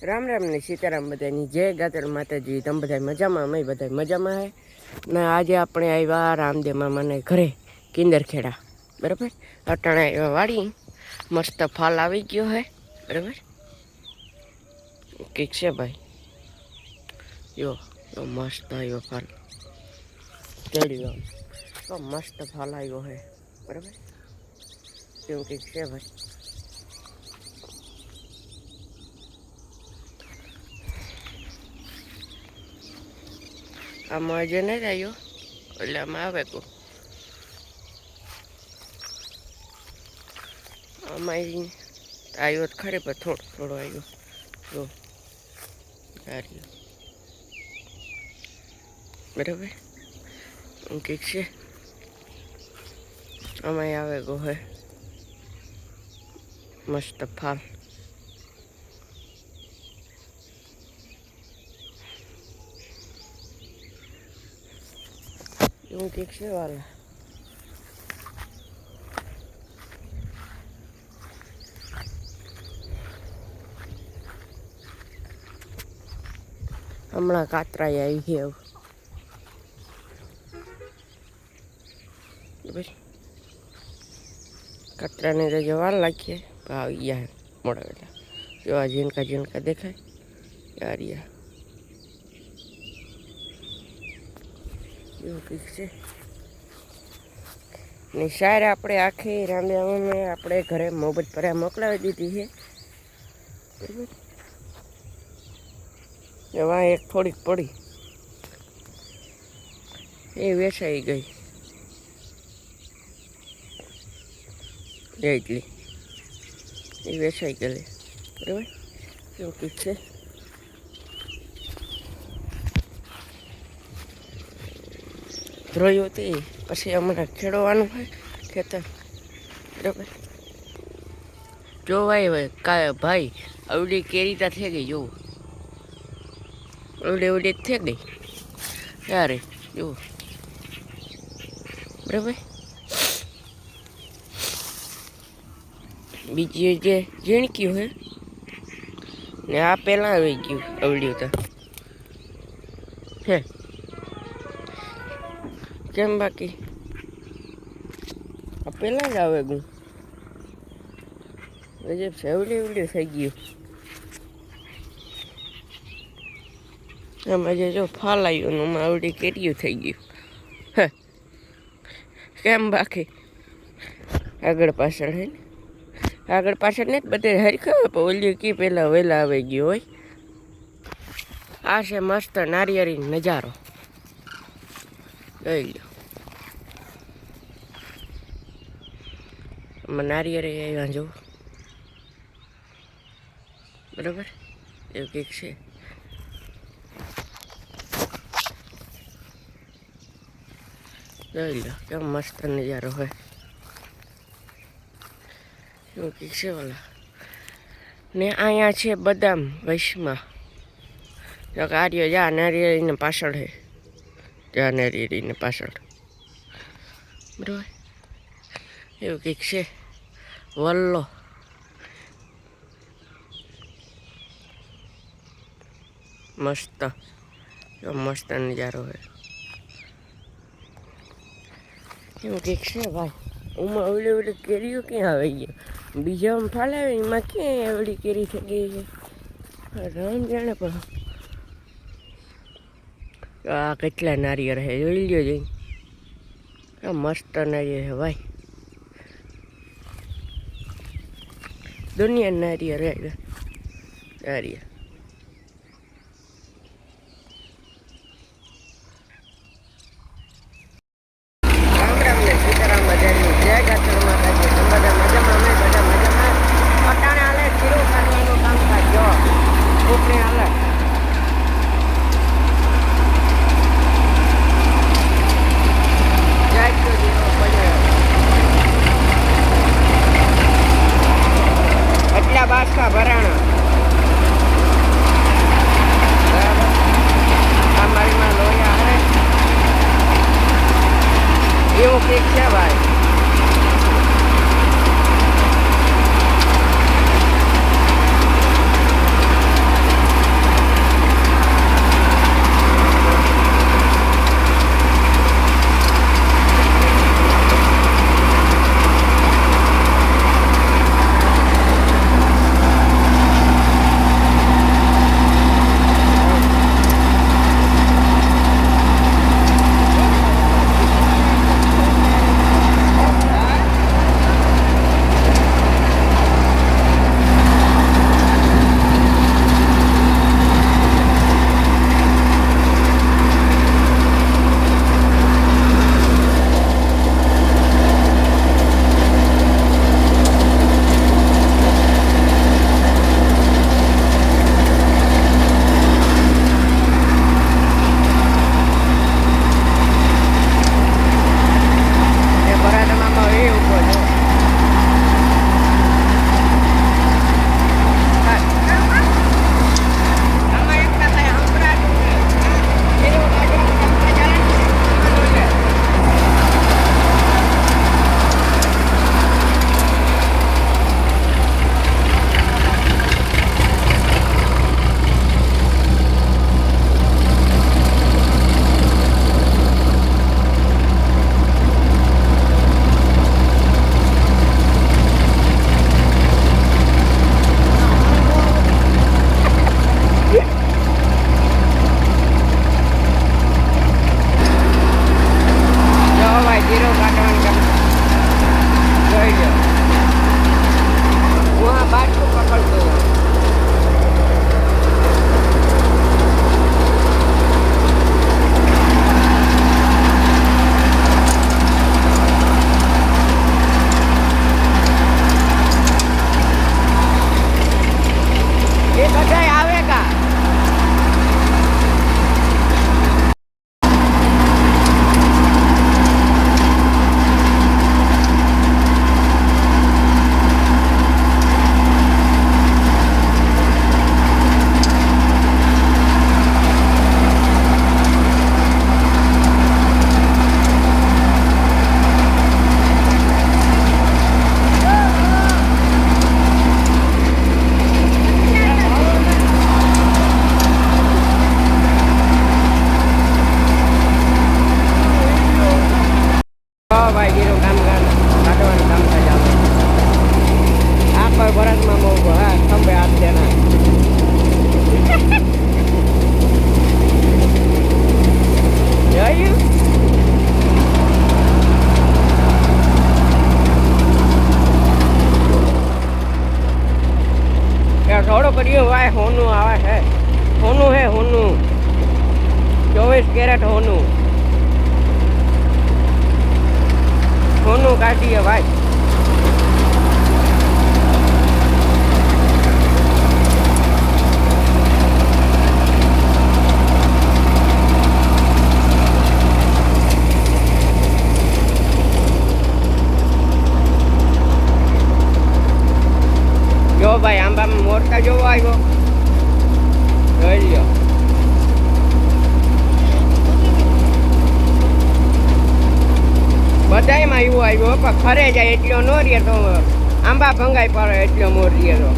રામ રામ ને સીતારામ બધાની જય ગાતર માતાજી. તમે બધા મજામાં? અમે બધા મજામાં હે ને. આજે આપણે આવ્યા રામદેવ મામાને ઘરે કિંદરખેડા. બરાબર. અટાણે આવ્યા વાળી મસ્ત ફાલ આવી ગયો હે. બરાબર. કંઈક છે ભાઈ, જો મસ્ત આવ્યો ફાલ. ચડ્યો તો મસ્ત ફાલ આવ્યો હે. બરાબર. એવું કંઈક છે ભાઈ. આમાં હજુ નથી આવ્યો, એટલે આમાં આવે તો આમાં આવ્યો તો ખરે, પણ થોડો થોડો આવ્યો. જો બરાબર. કંઈક છે આમાં આવે ગો હે મસ્ત ફાલ. એવું કંઈક છે વાલા. હમણાં કાતરાઈ આવી છે એવું. કાતરાને તો જે વાર લાગીએ આવી ગયા મોડા વેલા. જો આ ઝીણકા ઝીણકા દેખાય યારિયા. એવું કંઈક છે ને. શાયર આપણે આખી રામદેવને આપણે ઘરે મોબત ભર્યા મોકલાવી દીધી છે. બરાબર. એવા એક થોડીક પડી એ વેચાઈ ગઈ એટલી, એ વેચાઈ ગયેલી. બરાબર. એવું કંઈક છે. ધ્રોયું હતી પછી હમણાં ખેડવાનું હોય ખેતર. બરાબર. જોવાય હોય કા ભાઈ, અવડી કેરીતા થઈ ગઈ. જોવું અવડે અવડે થઈ ગઈ યારે. જુઓ. બરાબર. બીજી જે ઝીણક્યું હે ને આ પહેલાં આવી ગયું અવડ્યું તો હે. કેમ બાકી આ પહેલાં જ આવે ગયું. ગજબ છે. અવડી અવડ્યું થઈ ગયું. આમાં જે જો ફાલ આવ્યો ને એમાં અવડી કેરીયું થઈ ગયું હે. કેમ બાકી આગળ પાછળ હે ને, આગળ પાછળ ને બધે હરખા, પણ ઓલી કી પહેલાં વહેલા આવી ગયું હોય. આ છે મસ્ત નારિયેળી નજારો. જોઈ લો. આમાં નારિયેળી આવ્યા જો. બરાબર. એવું કંઈક છે. જોઈ લો કેમ મસ્ત નજારો હોય. એવું કંઈક છે વાલા. ને અહીંયા છે બદામ વૈશમાં. જો કાર્યો જા નારિયેળીને પાછળ છે. જા નારિયેળીને પાછળ. બરાબર. એવું કંઈક છે. વલ્લો મસ્ત, મસ્ત નજારો હોય. એવું કંઈક છે ભાઈ. એમાં અવડી અવડી કેરીઓ ક્યાં આવી ગઈ? બીજામાં ફાલે એમાં ક્યાંય અવડી કેરી થઈ ગઈ છે. રામ જાણે. પણ આ કેટલા નારિયેળ છે જોઈ લ્યો જઈ. આ મસ્ત નારિયેળ છે ભાઈ. દુનિયા નારિયેળ આવ્યા નારિયેળ. રામ રામ ને સીતારામ બધાની જય ગાતર માતાજી. તમે બધા મજામાં? અમે બધા મજામાં. અટાણે હાલે જીરું કાઢવાનું કામ કાજ. જો ઉપને હાલે એટલા બાસકા ભરાણા. भाई आवेगा भाई जीरो काम काटવાનું કામ થઈ આવે આ પર વરસમાં બહુ હા ખંભે હાથ દેના જોયું यार थोड़ो करियो भाई होनू आवे है होनू 24 कैरेट होनू કાઢીએ ભાઈ જો ભાઈ આંબામાં મોરતા જોવો આવ્યો જોઈ લ્યો બધાયમાં એવું આવ્યો પણ ખરે જાય એટલો ન રહે તો આંબા ભંગાઈ પડે એટલો મોર રહે તો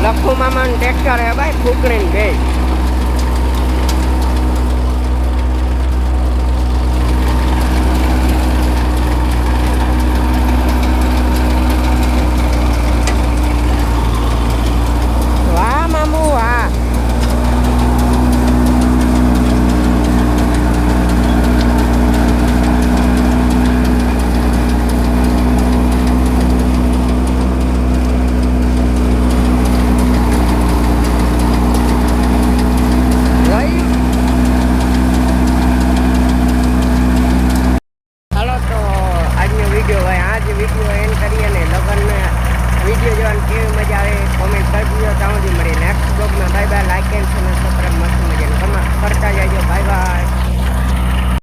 લખુ મામાનું ટ્રેક્ટર હે ભાઈ ફૂકડીને બે વિડીયો જોવાની કેવી મજા આવે કોમેન્ટ કરજો ત્યાં સુધી મળી નેક્સ્ટ બ્લોગમાં bye bye like and subscribe મસ્ત મજાનું કરતા જજો બાય બાય